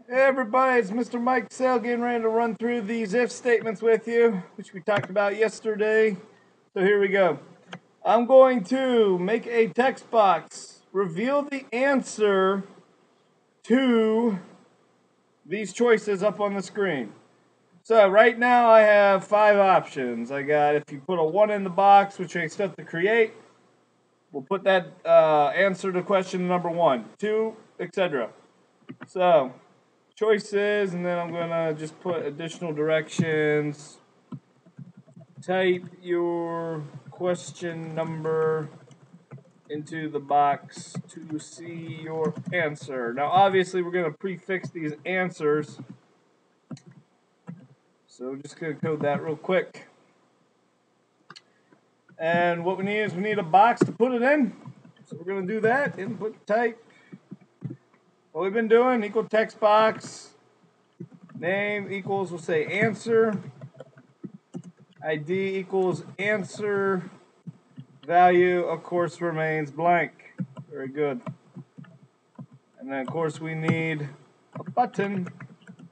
Hey everybody, it's Mr. Mike Sale getting ready to run through these if statements with you, which we talked about yesterday. So here we go. I'm going to make a text box, reveal the answer to these choices up on the screen. So right now I have 5 options. I got, if you put a 1 in the box, which makes stuff to create, we'll put that answer to question number 1, 2, etc. So choices, and then I'm gonna just put additional directions. Type your question number into the box to see your answer. Now obviously we're gonna prefix these answers, so we're just gonna code that real quick. And what we need is a box to put it in, so we're gonna do that. Input type, what we've been doing, equal text box, name equals, we'll say answer, ID equals answer, value of course remains blank. Very good. And then of course we need a button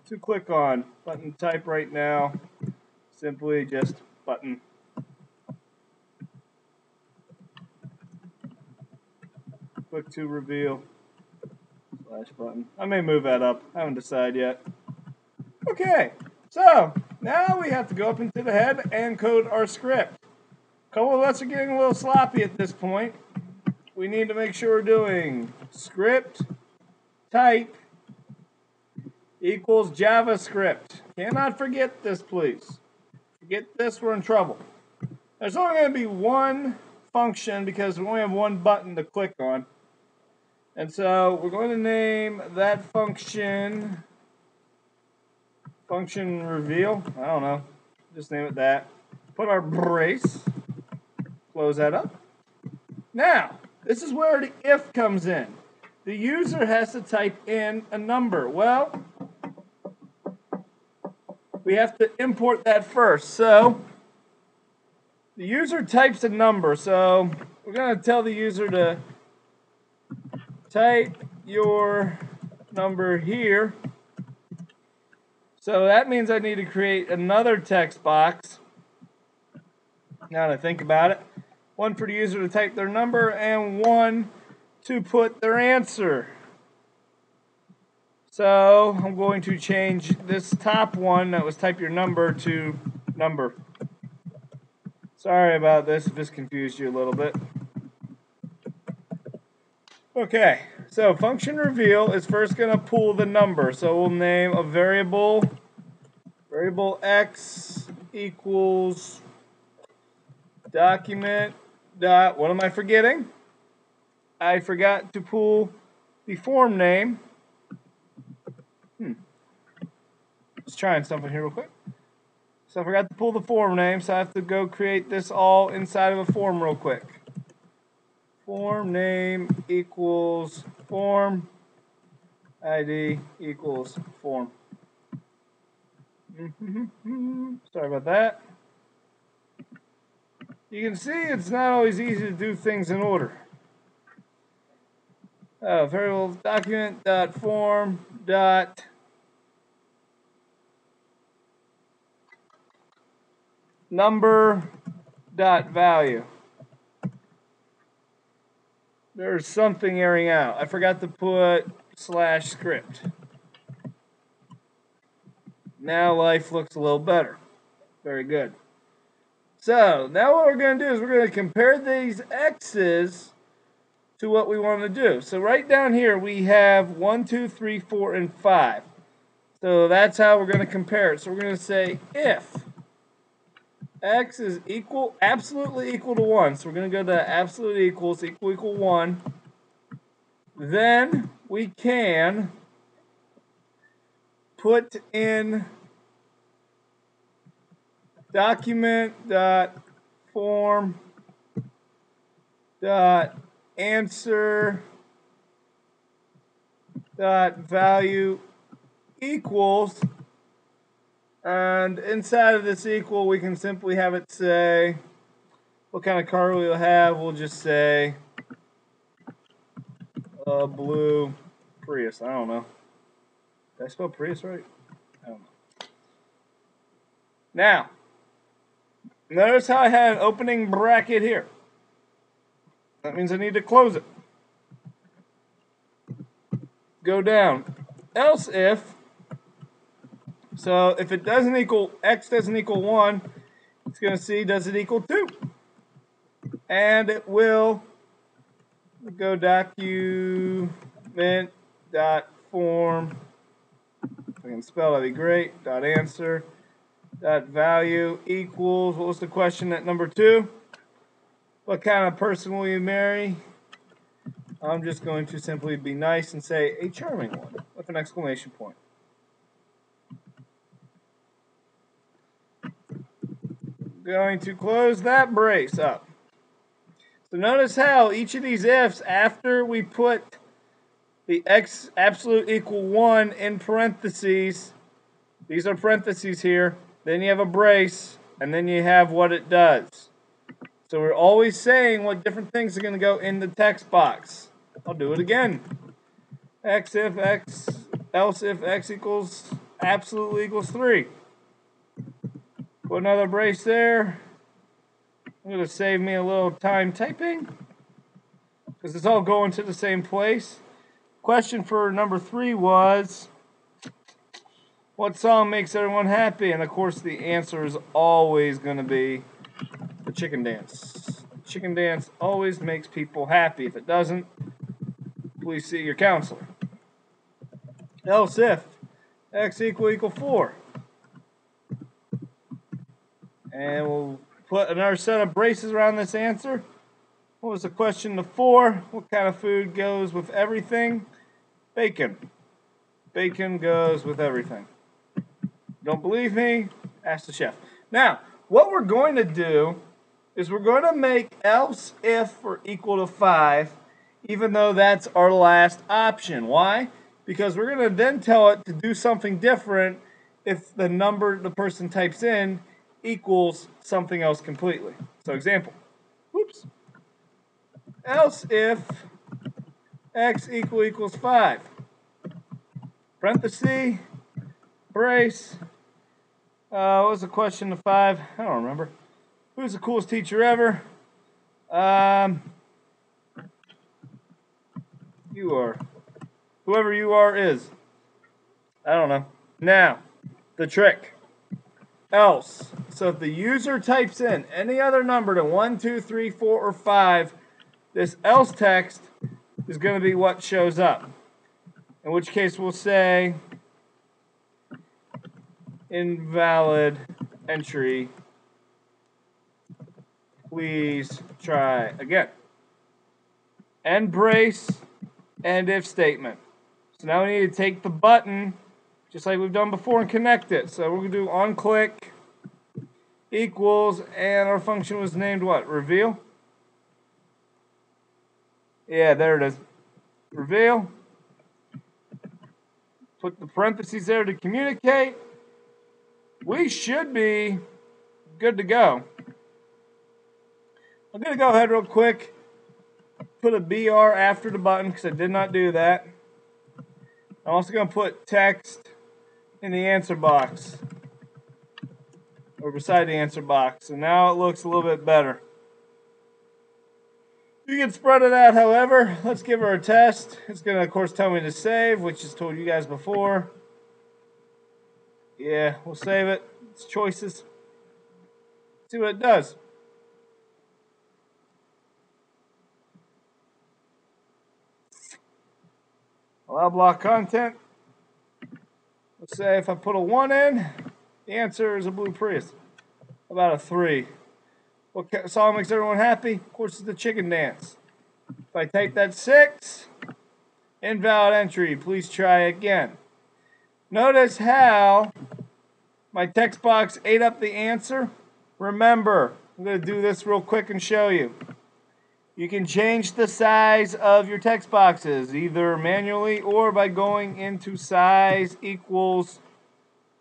to click on. Button type right now, simply just button. Click to reveal, slash button. I may move that up, I haven't decided yet. Okay, so now we have to go up into the head and code our script. A couple of us are getting a little sloppy at this point. We need to make sure we're doing script type equals JavaScript. Cannot forget this, please. Forget this, we're in trouble. There's only going to be one function because we only have one button to click on. And so we're going to name that function reveal. I don't know. Just name it that. Put our brace. Close that up. Now, this is where the if comes in. The user has to type in a number. Well, we have to import that first. So the user types a number. So we're going to tell the user to type your number here. So that means I need to create another text box. Now that I think about it, one for the user to type their number and one to put their answer. So I'm going to change this top one that was type your number to number. Sorry about this if this confused you a little bit. Okay, so function reveal is first going to pull the number. So we'll name a variable x equals document dot, what am I forgetting? I forgot to pull the form name. Just trying something here real quick. So I forgot to pull the form name, so I have to go create this all inside of a form real quick. Form name equals form, ID equals form. Sorry about that. You can see it's not always easy to do things in order. Variable document dot form dot number dot value. There's something airing out. I forgot to put slash script. Now life looks a little better. Very good. So now what we're going to do is we're going to compare these x's to what we want to do. So right down here we have 1, 2, 3, 4, and 5. So that's how we're going to compare it. So we're going to say if x is equal, absolutely equal to 1. So we're going to go to absolute equals, equal 1. Then we can put in document dot form dot answer dot value equals, and inside of this equal we can simply have it say what kind of car we'll have. We'll just say a blue Prius. I don't know. Did I spell Prius right? I don't know. Now, notice how I had an opening bracket here. That means I need to close it. Go down. Else if, so if it doesn't equal, x doesn't equal 1, it's going to see, does it equal 2? And it will go document dot form. If I can spell, that'd be great. Dot answer. Dot value equals, what was the question at number 2? What kind of person will you marry? I'm just going to simply be nice and say a charming one with an exclamation point. Going to close that brace up. So notice how each of these ifs, after we put the x absolute equal 1 in parentheses, these are parentheses here, then you have a brace, and then you have what it does. So we're always saying what different things are going to go in the text box. I'll do it again. X if x, else if x equals, absolutely equals 3. Put another brace there. I'm going to save me a little time typing, because it's all going to the same place. Question for number 3 was, what song makes everyone happy? And of course the answer is always going to be the chicken dance. Chicken dance always makes people happy. If it doesn't, please see your counselor. Else if x equal 4. And we'll put another set of braces around this answer. What was the question to 4? What kind of food goes with everything? Bacon. Bacon goes with everything. Don't believe me? Ask the chef. Now, what we're going to do is we're going to make else if for equal to 5, even though that's our last option. Why? Because we're going to then tell it to do something different if the number the person types in equals something else completely. So example, whoops. Else if x equals 5. Parenthesis, brace. What was the question to 5? I don't remember. Who's the coolest teacher ever? You are. Whoever you are is. I don't know. Now, the trick. Else. So if the user types in any other number than 1, 2, 3, 4, or 5, this else text is going to be what shows up. In which case we'll say invalid entry. Please try again. End brace, and if statement. So now we need to take the button, just like we've done before, and connect it. So we're going to do on click equals, and our function was named what? Reveal? Yeah, there it is. Reveal. Put the parentheses there to communicate. We should be good to go. I'm going to go ahead real quick, put a BR after the button because I did not do that. I'm also going to put text in the answer box, or beside the answer box. And now it looks a little bit better. You can spread it out, however. Let's give her a test. It's going to, of course, tell me to save, which is told you guys before. Yeah, we'll save it. It's choices. See what it does. Allow block content. Let's say if I put a 1 in, the answer is a blue Prius. About a 3. What song makes everyone happy? Of course, it's the chicken dance. If I type that 6, invalid entry. Please try again. Notice how my text box ate up the answer. Remember, I'm going to do this real quick and show you. You can change the size of your text boxes, either manually or by going into size equals.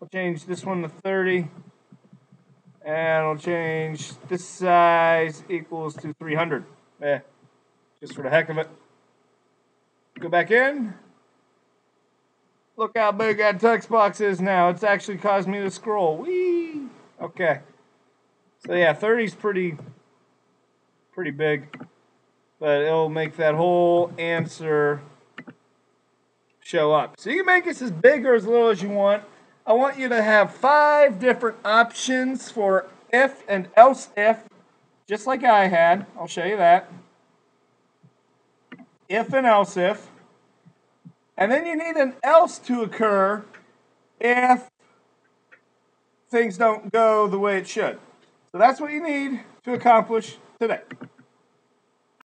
I'll change this one to 30. And I'll change this size equals to 300. Just for the heck of it. Go back in. Look how big that text box is now. It's actually caused me to scroll. Whee! Okay. So yeah, 30 is pretty big. But it'll make that whole answer show up. So you can make this as big or as little as you want. I want you to have 5 different options for if and else if, just like I had. I'll show you that. If and else if. And then you need an else to occur if things don't go the way it should. So that's what you need to accomplish today.